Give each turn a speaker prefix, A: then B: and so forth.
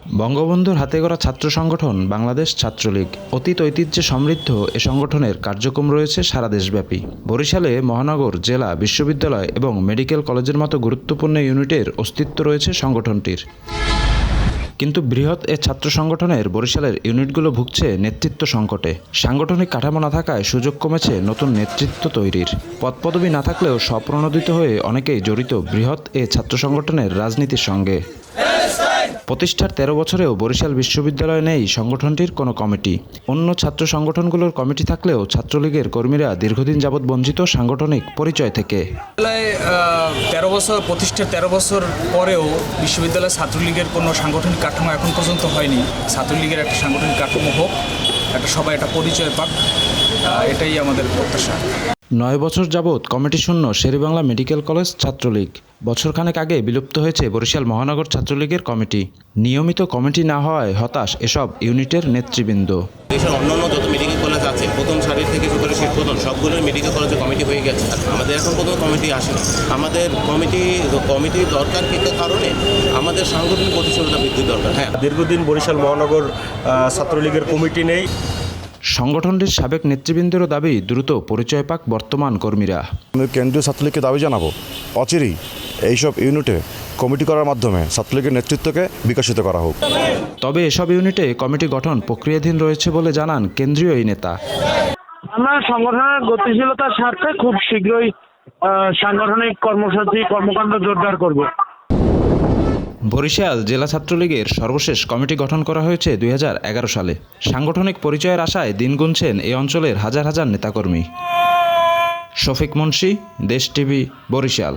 A: বঙ্গবন্ধুর হাতে গড়া ছাত্র সংগঠন বাংলাদেশ ছাত্রলীগ অতীত ঐতিহ্যে সমৃদ্ধ এ সংগঠনের কার্যক্রম রয়েছে সারা দেশব্যাপী। বরিশালে মহানগর, জেলা, বিশ্ববিদ্যালয় এবং মেডিকেল কলেজের মতো গুরুত্বপূর্ণ ইউনিটের অস্তিত্ব রয়েছে সংগঠনটির। কিন্তু বৃহৎ এ ছাত্র সংগঠনের বরিশালের ইউনিটগুলো ভুগছে নেতৃত্ব সংকটে। সাংগঠনিক কাঠামো না থাকায় সুযোগ কমেছে নতুন নেতৃত্ব তৈরির। পদপদবি না থাকলেও স্বপ্রণোদিত হয়ে অনেকেই জড়িত বৃহৎ এ ছাত্র সংগঠনের রাজনীতির সঙ্গে। প্রতিষ্ঠার ১৩ বছরেও বরিশাল বিশ্ববিদ্যালয়ে নেই সংগঠনটির কোনো কমিটি। অন্য ছাত্র সংগঠনগুলোর কমিটি থাকলেও ছাত্রলীগের কর্মীরা দীর্ঘদিন যাবৎ বঞ্চিত সাংগঠনিক পরিচয় থেকে।
B: ১৩ বছর পরেও বিশ্ববিদ্যালয় ছাত্রলীগের কোনো সাংগঠনিক কাঠামো এখন পর্যন্ত হয়নি। ছাত্রলীগের একটা সাংগঠনিক কাঠামো হোক, সবাই একটা পরিচয় পাক, এটাই আমাদের প্রত্যাশা।
A: ৯ বছর যাবৎ কমিটি শূন্য শেরেবাংলা মেডিকেল কলেজ ছাত্রলীগ। বছরখানেক আগে বিলুপ্ত হয়েছে বরিশাল মহানগর ছাত্রলীগের কমিটি। নিয়মিত কমিটি না হওয়ায় হতাশ এসব ইউনিটের নেতৃবৃন্দ।
C: দেশের অন্যান্য যত মেডিকেল কলেজ আছে, প্রথম সারির থেকে শুরু করে শেষ পর্যন্ত সবগুলোই মেডিকেল কলেজে কমিটি হয়ে গেছে। আমাদের এখন কোনো কমিটি আসে না। আমাদের কমিটি দরকার কিন্তু কারণে আমাদের সাংগঠনিক গতিশীলতা বৃদ্ধি দরকার।
D: দীর্ঘদিন বরিশাল মহানগর ছাত্রলীগের কমিটি নেই।
A: সংগঠনটির সাবেক নেতৃবৃন্দেরও দাবি দ্রুত পরিচয় পাক বর্তমান কর্মীরা।
E: আমি কেন্দ্রীয় ছাত্রলীগকে দাবি জানাবো অচিরেই এইসব ইউনিটে কমিটি করার মাধ্যমে ছাত্রলীগের নেতৃত্বকে বিকশিত করা হোক।
A: তবে এসব ইউনিটে কমিটি গঠন প্রক্রিয়াধীন রয়েছে বলে জানান কেন্দ্রীয় এই নেতা।
F: আমরা সংগঠনের গতিশীলতার স্বার্থে খুব শীঘ্রই সাংগঠনিক কর্মকাণ্ড জোরদার করব।
A: বরিশাল জেলা ছাত্রলীগের সর্বশেষ কমিটি গঠন করা হয়েছে ২০১১ সালে। সাংগঠনিক পরিচয়ের আশায় দিন গুনছেন এই অঞ্চলের হাজার হাজার নেতাকর্মী। শফিক মুন্সি, দেশ টিভি, বরিশাল।